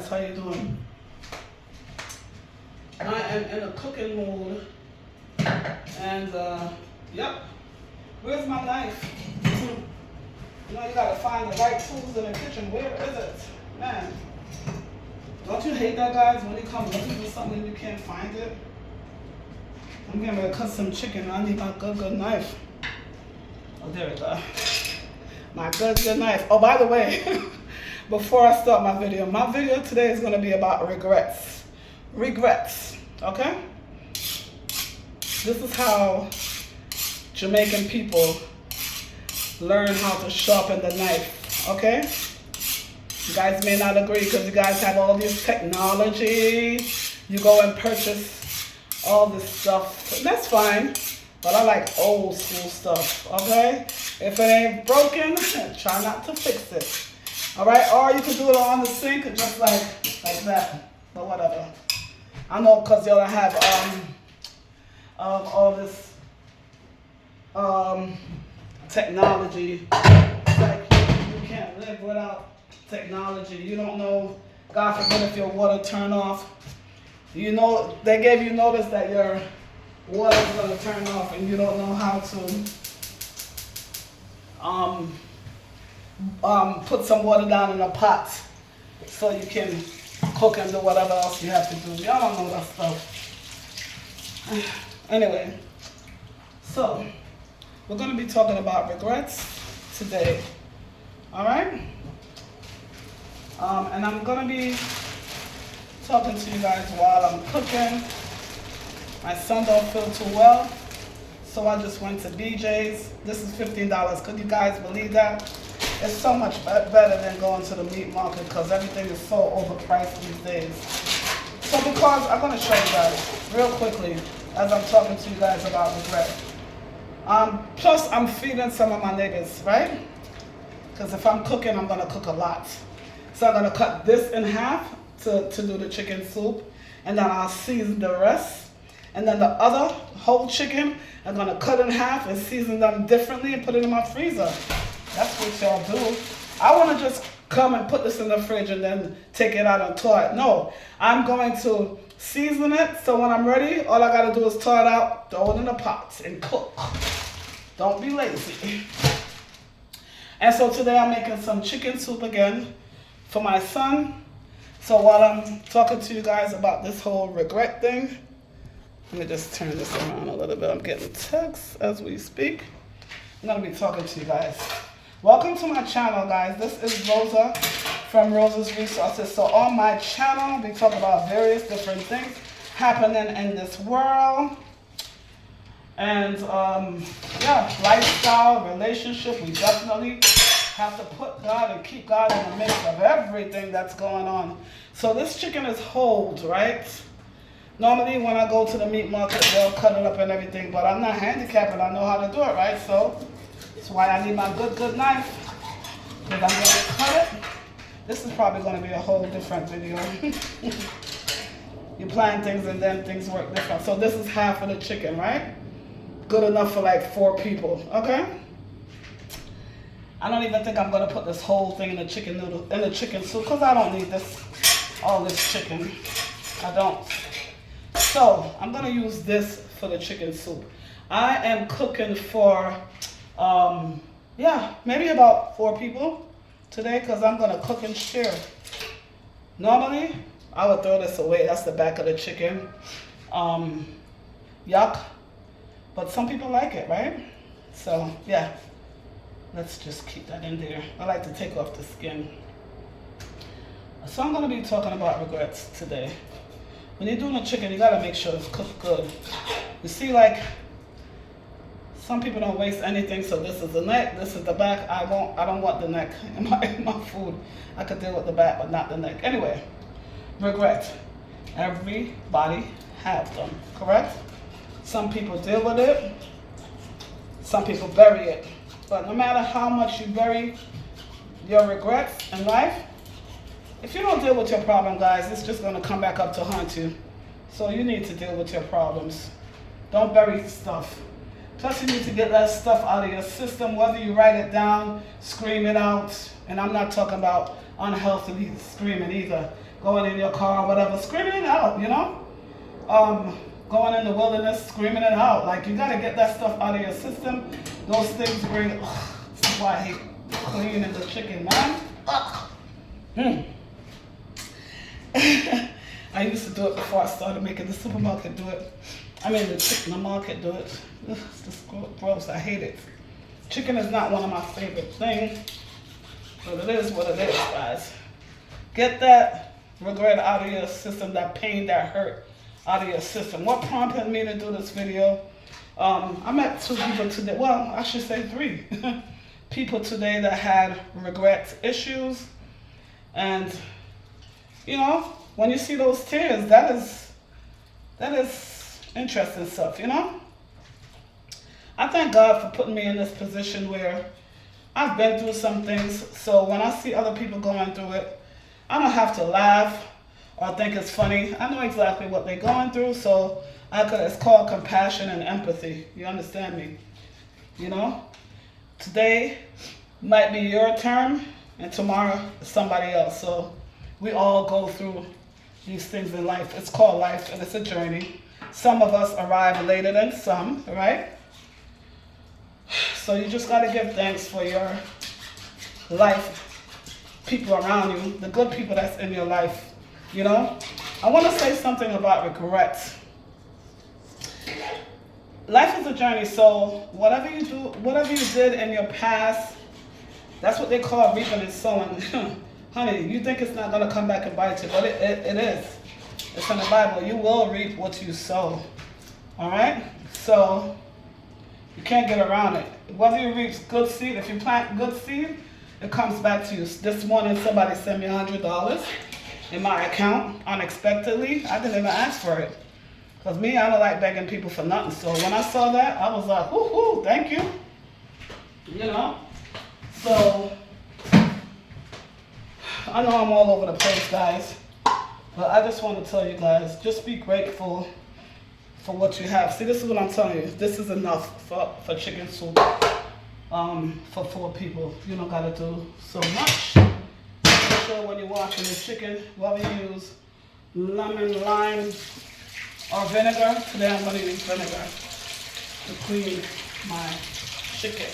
guys, how you doing? I am in a cooking mood, and yep. Where's my knife? You know you gotta find the right tools in the kitchen. Where is it, man? Don't you hate that, guys? When you come looking for something and you can't find it. I'm getting ready to cut some chicken. I need my good knife. Oh, there we go. My good knife. Oh, by the way, before I start my video today is going to be about regrets. Regrets, okay? This is how Jamaican people learn how to sharpen the knife, okay? You guys may not agree because you guys have all this technology. You go and purchase all this stuff. That's fine, but I like old school stuff, okay? If it ain't broken, try not to fix it. All right, or you can do it on the sink just like that, but whatever. I know because y'all have all this technology. It's like you can't live without technology. You don't know, God forbid, if your water turn off. You know, they gave you notice that your water is going to turn off and you don't know how to put some water down in a pot so you can cook and do whatever else you have to do. Y'all don't know that stuff. Anyway, so we're going to be talking about regrets today. All right? And I'm going to be talking to you guys while I'm cooking. My son don't feel too well, so I just went to BJ's. This is $15. Could you guys believe that? It's so much better than going to the meat market because everything is so overpriced these days. So because I'm going to show you guys real quickly as I'm talking to you guys about regret. Plus I'm feeding some of my neighbors, right? Because if I'm cooking, I'm going to cook a lot. So I'm going to cut this in half to do the chicken soup, and then I'll season the rest. And then the other whole chicken, I'm going to cut in half and season them differently and put it in my freezer. That's what y'all do. I want to just come and put this in the fridge and then take it out and thaw it. No, I'm going to season it so when I'm ready, all I got to do is thaw it out, throw it in the pot and cook. Don't be lazy. And so today I'm making some chicken soup again for my son. So while I'm talking to you guys about this whole regret thing, let me just turn this around a little bit. I'm getting texts as we speak. I'm going to be talking to you guys. Welcome to my channel, guys. This is Rosa from Rosa's Resources. So on my channel, we talk about various different things happening in this world. And yeah, lifestyle, relationship, we definitely have to put God and keep God in the midst of everything that's going on. So this chicken is whole, right? Normally when I go to the meat market, they'll cut it up and everything, but I'm not handicapped and I know how to do it, right? So that's why I need my good knife. Because I'm going to cut it. This is probably going to be a whole different video. You plan things and then things work different. So this is half of the chicken, right? Good enough for like 4 people, okay? I don't even think I'm gonna put this whole thing in the chicken noodle, in the chicken soup, because I don't need all this chicken. I don't. So I'm gonna use this for the chicken soup. I am cooking for, yeah, maybe about 4 people today, because I'm gonna cook and share. Normally, I would throw this away. That's the back of the chicken. Yuck. But some people like it, right? So, yeah. Let's just keep that in there. I like to take off the skin. So I'm going to be talking about regrets today. When you're doing a chicken, you got to make sure it's cooked good. You see, like, some people don't waste anything. So this is the neck, this is the back. I don't want the neck in my food. I could deal with the back, but not the neck. Anyway, regret. Everybody have them, correct? Some people deal with it. Some people bury it. But no matter how much you bury your regrets in life, if you don't deal with your problem, guys, it's just going to come back up to haunt you. So you need to deal with your problems. Don't bury stuff. Plus you need to get that stuff out of your system, whether you write it down, scream it out. And I'm not talking about unhealthily screaming either. going in your car, whatever, screaming it out, you know? Going in the wilderness, screaming it out. Like, you gotta get that stuff out of your system. Those things bring, this is why I hate cleaning the chicken, man. I used to do it before I started making the supermarket do it. I mean, the chicken market do it. Ugh, it's just gross, I hate it. Chicken is not one of my favorite things, but it is what it is, guys. Get that regret out of your system, that pain, that hurt out of your system. What prompted me to do this video? I met 2 people today, well, I should say 3 people today that had regret issues. And, you know, when you see those tears, that is interesting stuff, you know? I thank God for putting me in this position where I've been through some things, so when I see other people going through it, I don't have to laugh or think it's funny. I know exactly what they're going through, so it's called compassion and empathy. You understand me? You know? Today might be your turn, and tomorrow is somebody else. So we all go through these things in life. It's called life, and it's a journey. Some of us arrive later than some, right? So you just got to give thanks for your life, people around you, the good people that's in your life, you know? I want to say something about regret. Life is a journey, so whatever you do, whatever you did in your past, that's what they call reaping and sowing. Honey, you think it's not going to come back and bite you, but it is. It's in the Bible. You will reap what you sow. All right? So you can't get around it. Whether you reap good seed, if you plant good seed, it comes back to you. This morning, somebody sent me $100 in my account unexpectedly. I didn't even ask for it. Because me, I don't like begging people for nothing. So when I saw that, I was like, whoo, thank you. You know? So I know I'm all over the place, guys. But I just want to tell you guys, just be grateful for what you have. See, this is what I'm telling you. This is enough for chicken soup for 4 people. You don't got to do so much. Make sure when you're washing the chicken, whether you use lemon, lime, or vinegar. Today I'm going to use vinegar to clean my chicken.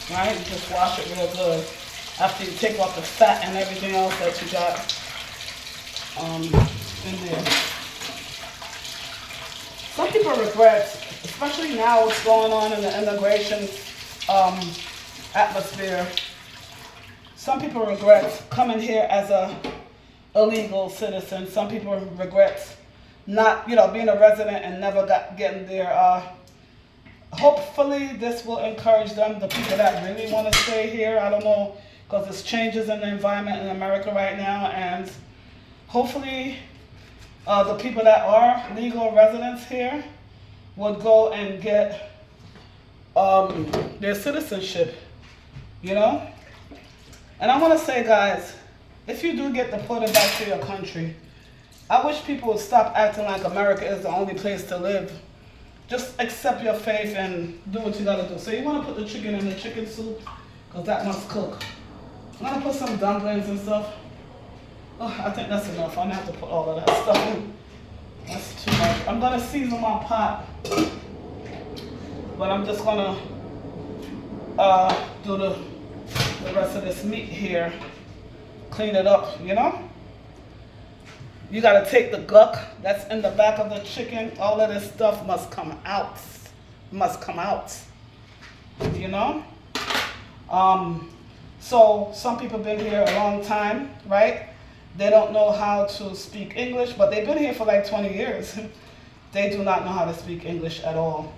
Right? You just wash it real good. After you take off the fat and everything else that you got in there. Some people regret, especially now what's going on in the immigration atmosphere. Some people regret coming here as a illegal citizen. Some people regret not, being a resident and never getting their. Hopefully, this will encourage them, the people that really want to stay here. I don't know, because there's changes in the environment in America right now, and hopefully, the people that are legal residents here would go and get their citizenship, you know? And I want to say, guys, if you do get deported back to your country, I wish people would stop acting like America is the only place to live. Just accept your faith and do what you gotta do. So you wanna put the chicken in the chicken soup, because that must cook. I'm gonna put some dumplings and stuff. Oh, I think that's enough. I'm gonna have to put all of that stuff in. That's too much. I'm gonna season my pot, but I'm just gonna do the rest of this meat here. Clean it up, you know? You gotta take the guck that's in the back of the chicken. All of this stuff must come out. Must come out. You know? So some people been here a long time, right? They don't know how to speak English, but they've been here for like 20 years. They do not know how to speak English at all.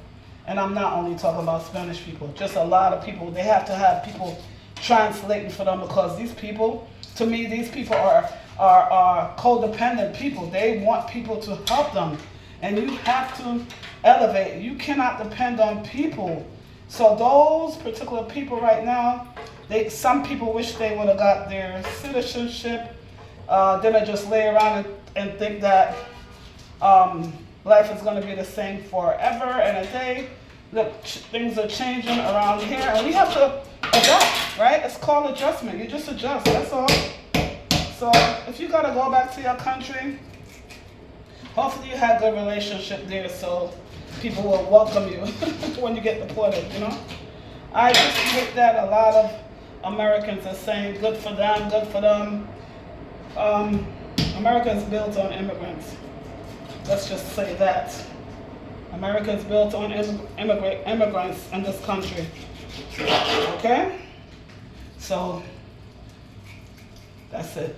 And I'm not only talking about Spanish people, just a lot of people. They have to have people translating for them, because these people, to me, these people are codependent people. They want people to help them. And you have to elevate. You cannot depend on people. So those particular people right now, some people wish they would have got their citizenship. Then they just lay around and think that life is going to be the same forever and a day. Look, things are changing around here, and we have to adapt, right? It's called adjustment. You just adjust, that's all. So if you gotta go back to your country, hopefully you had a good relationship there so people will welcome you when you get deported, you know? I just hate that a lot of Americans are saying good for them, good for them. America is built on immigrants. Let's just say that. America is built on immigrants in this country. Okay? So, that's it.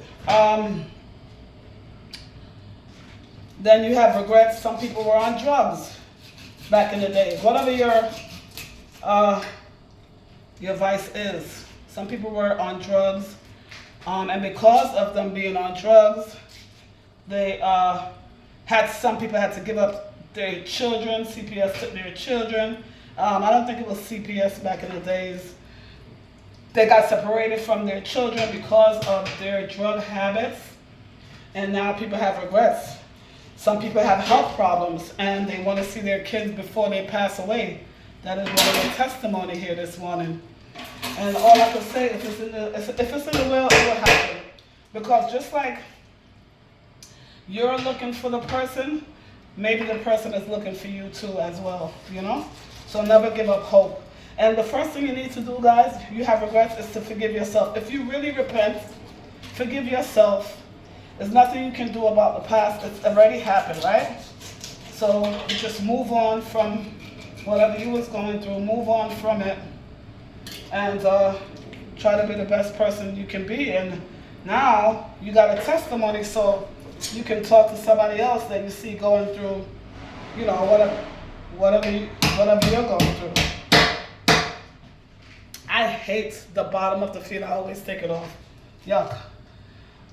Then you have regrets. Some people were on drugs back in the day. Whatever your vice is. Some people were on drugs. And because of them being on drugs, they some people had to give up their children. CPS took their children. I don't think it was CPS back in the days. They got separated from their children because of their drug habits. And now people have regrets. Some people have health problems and they want to see their kids before they pass away. That is one of the testimony here this morning. And all I can say, if it's in the will, it will happen. Because just like you're looking for the person, maybe the person is looking for you too as well, you know? So never give up hope. And the first thing you need to do, guys, if you have regrets, is to forgive yourself. If you really repent, forgive yourself. There's nothing you can do about the past. It's already happened, right? So you just move on from whatever you was going through. Move on from it. And try to be the best person you can be. And now you got a testimony, so you can talk to somebody else that you see going through, you know, whatever you're going through. I hate the bottom of the feet. I always take it off. Yuck.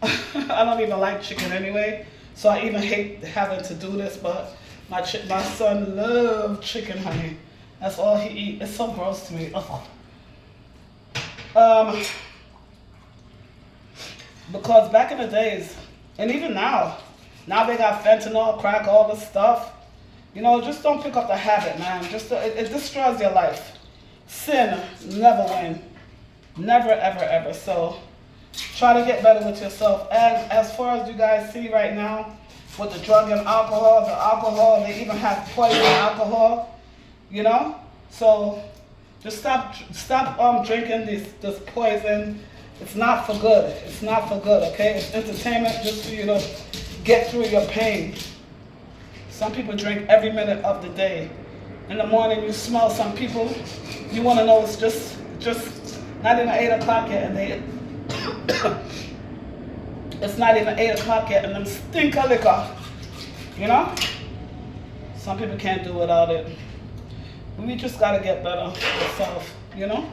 I don't even like chicken anyway, so I even hate having to do this, but my son loves chicken, honey. That's all he eats. It's so gross to me. Because back in the days, and even now they got fentanyl, crack, all this stuff. You know, just don't pick up the habit, man. It destroys your life. Sin never win. Never, ever, ever. So try to get better with yourself. And as far as you guys see right now, with the drug and alcohol, they even have poison alcohol, you know? So just stop drinking this poison. It's not for good. It's not for good, okay? It's entertainment just for you to get through your pain. Some people drink every minute of the day. In the morning you smell some people, you want to know it's just not even 8 o'clock yet, and it's not even 8 o'clock yet, and them stink of liquor, you know? Some people can't do without it. We just got to get better ourselves, you know?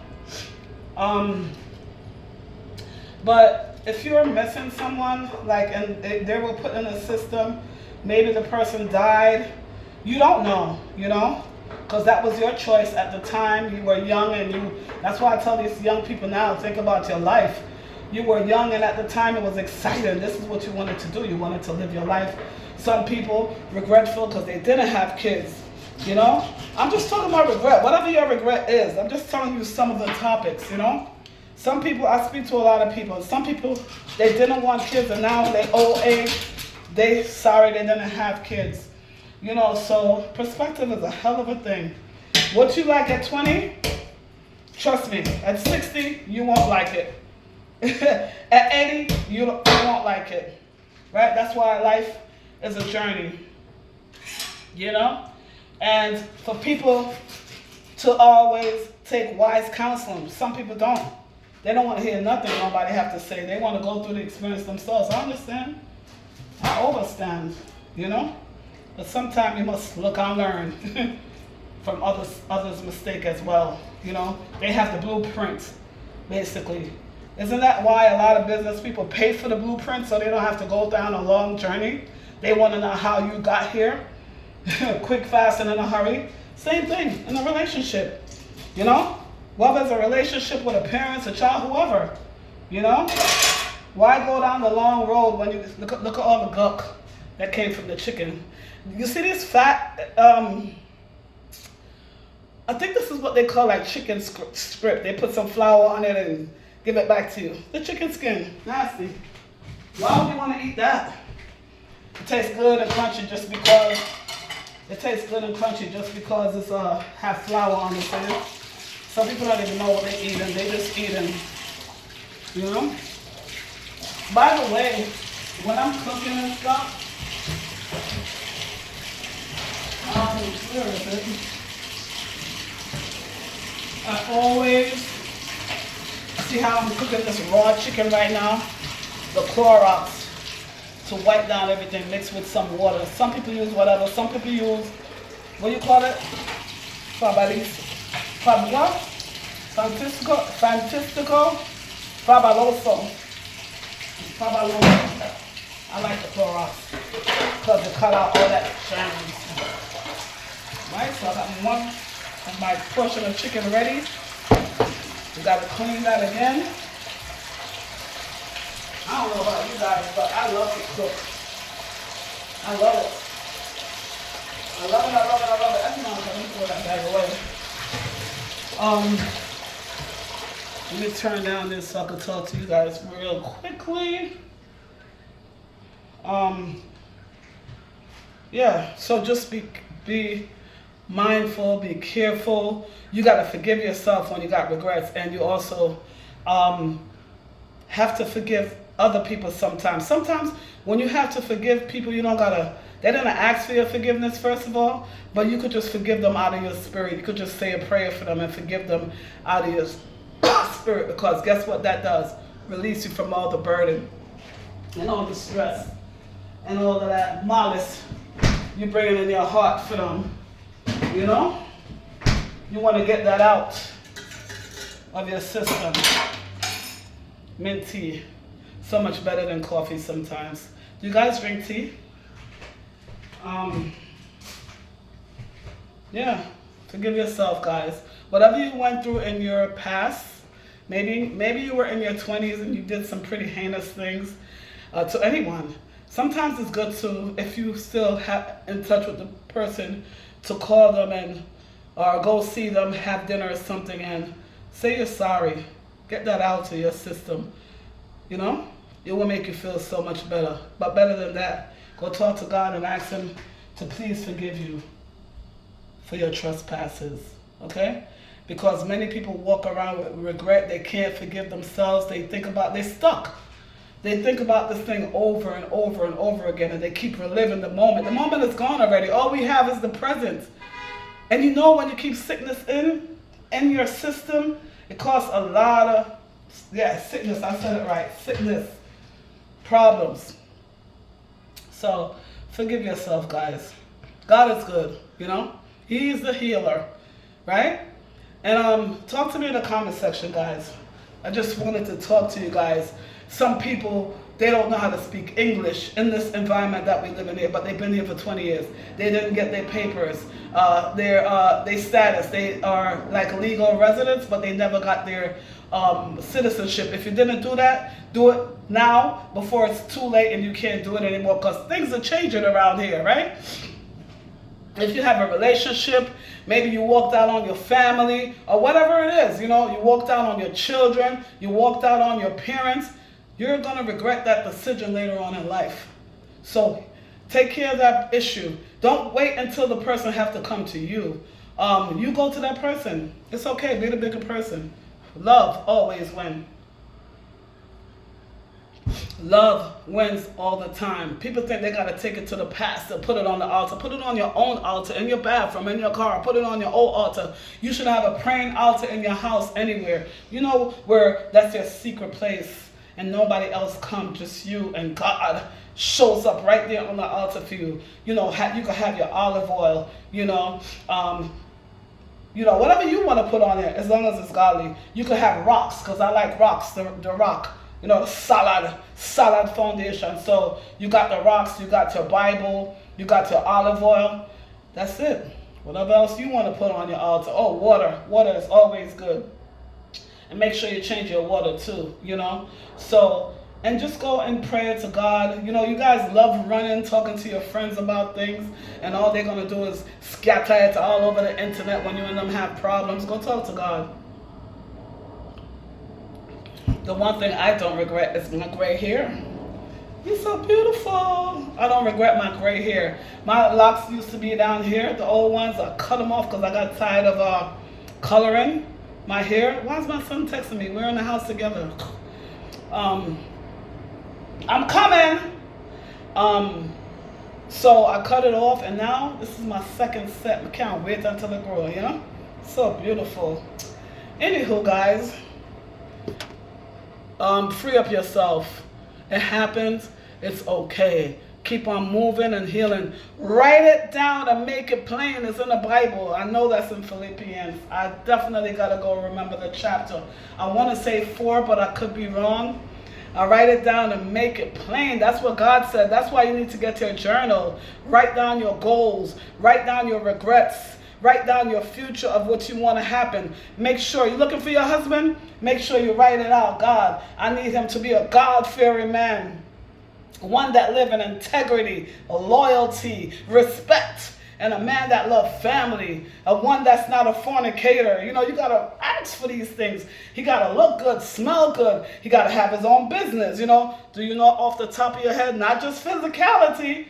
But if you're missing someone, like, and they were put in a system, maybe the person died, you don't know, you know? Because that was your choice at the time. You were young, and that's why I tell these young people now, think about your life. You were young, and at the time it was exciting. This is what you wanted to do. You wanted to live your life. Some people regretful because they didn't have kids, you know? I'm just talking about regret. Whatever your regret is, I'm just telling you some of the topics, you know? Some people, I speak to a lot of people. Some people, they didn't want kids, and now they old age, sorry they didn't have kids. You know, so perspective is a hell of a thing. What you like at 20, trust me, at 60, you won't like it. At 80, you won't like it. Right? That's why life is a journey. You know? And for people to always take wise counseling, some people don't. They don't want to hear nothing nobody have to say. They want to go through the experience themselves. I understand. I overstand, you know? But sometimes you must look and learn from others' mistake as well. You know, they have the blueprint, basically. Isn't that why a lot of business people pay for the blueprint so they don't have to go down a long journey? They want to know how you got here, quick, fast, and in a hurry. Same thing in a relationship, you know? Whether it's a relationship with a parent, a child, whoever, you know? Why go down the long road when you look at all the gunk that came from the chicken? You see this fat, I think this is what they call like chicken strip. They put some flour on it and give it back to you. The chicken skin, nasty. Why would you want to eat that? It tastes good and crunchy just because it's have flour on it. Some people don't even know what they're eating. They just eating, you know. By the way, when I'm cooking and stuff, where is it? I always see how I'm cooking this raw chicken right now. The Clorox to wipe down everything mixed with some water. Some people use whatever. Some people use, what do you call it? Fabuloso. I like the Clorox because it cut out all that germs. Right, so I got one of my portion of chicken ready. We got to clean that again. I don't know about you guys, but I love to cook. I love it. I love it. Actually, I'm going to throw that bag away. Let me turn down this so I can talk to you guys real quickly. Yeah, so just be mindful, be careful. You got to forgive yourself when you got regrets, and you also have to forgive other people sometimes. Sometimes when you have to forgive people, you don't gotta, they didn't ask for your forgiveness first of all, but you could just forgive them out of your spirit. You could just say a prayer for them and forgive them out of your spirit, because guess what that does? Release you from all the burden and all the stress and all of that malice you bring it in your heart for them. You know? You want to get that out of your system. Mint tea. So much better than coffee sometimes. Do you guys drink tea? Yeah. Forgive yourself, guys. Whatever you went through in your past, maybe you were in your 20s and you did some pretty heinous things to anyone. Sometimes it's good to, if you still have in touch with the person, to call them and or go see them, have dinner or something, and say you're sorry. Get that out of your system. You know, it will make you feel so much better. But better than that, go talk to God and ask Him to please forgive you for your trespasses. Okay? Because many people walk around with regret. They can't forgive themselves. They're stuck. They think about this thing over and over and over again, and they keep reliving the moment. The moment is gone already. All we have is the present. And you know, when you keep sickness in your system, it causes a lot of, sickness, I said it right, sickness, problems. So, forgive yourself, guys. God is good, you know? He's the healer, right? And talk to me in the comment section, guys. I just wanted to talk to you guys. Some people, they don't know how to speak English in this environment that we live in here, but they've been here for 20 years. They didn't get their papers, their status. They are like legal residents, but they never got their citizenship. If you didn't do that, do it now before it's too late and you can't do it anymore, because things are changing around here, right? If you have a relationship, maybe you walked out on your family or whatever it is, you know, you walked out on your children, you walked out on your parents, you're going to regret that decision later on in life. So take care of that issue. Don't wait until the person have to come to you. You go to that person. It's okay. Be the bigger person. Love always wins. Love wins all the time. People think they got to take it to the pastor, put it on the altar. Put it on your own altar, in your bathroom, in your car. Put it on your own altar. You should have a praying altar in your house anywhere. You know, where that's your secret place and nobody else comes, just you, and God shows up right there on the altar for you. You know, you can have your olive oil, you know, whatever you want to put on there, as long as it's godly. You could have rocks, because I like rocks, the rock. You know, solid foundation. So you got the rocks, you got your Bible, you got your olive oil. That's it. Whatever else you want to put on your altar. Oh, water. Water is always good. And make sure you change your water too, you know. So, and just go and pray to God. You know, you guys love running, talking to your friends about things, and all they're going to do is scatter it all over the internet when you and them have problems. Go talk to God. The one thing I don't regret is my gray hair. so beautiful. I don't regret my gray hair. My locks used to be down here, the old ones. I cut them off because I got tired of coloring my hair. Why is my son texting me? We're in the house together. I'm coming. So I cut it off, and now this is my second set. I can't wait until it grows, you know? So beautiful. Anywho, guys, free up yourself. It happens. It's okay. Keep on moving and healing. Write it down and make it plain. It's in the Bible. I know that's in Philippians. I definitely got to go remember the chapter. I want to say 4, but I could be wrong. I write it down and make it plain. That's what God said. That's why you need to get your journal. Write down your goals. Write down your regrets. Write down your future of what you want to happen. Make sure you're looking for your husband. Make sure you write it out. God, I need him to be a God-fearing man. One that lives in integrity, loyalty, respect, and a man that loves family. A one that's not a fornicator. You know, you got to ask for these things. He got to look good, smell good. He got to have his own business, you know. Do you know off the top of your head, not just physicality,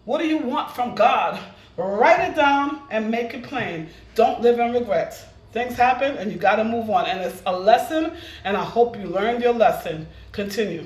what do you want from God? Write it down and make it plain. Don't live in regrets. Things happen and you got to move on. And it's a lesson, and I hope you learned your lesson. Continue.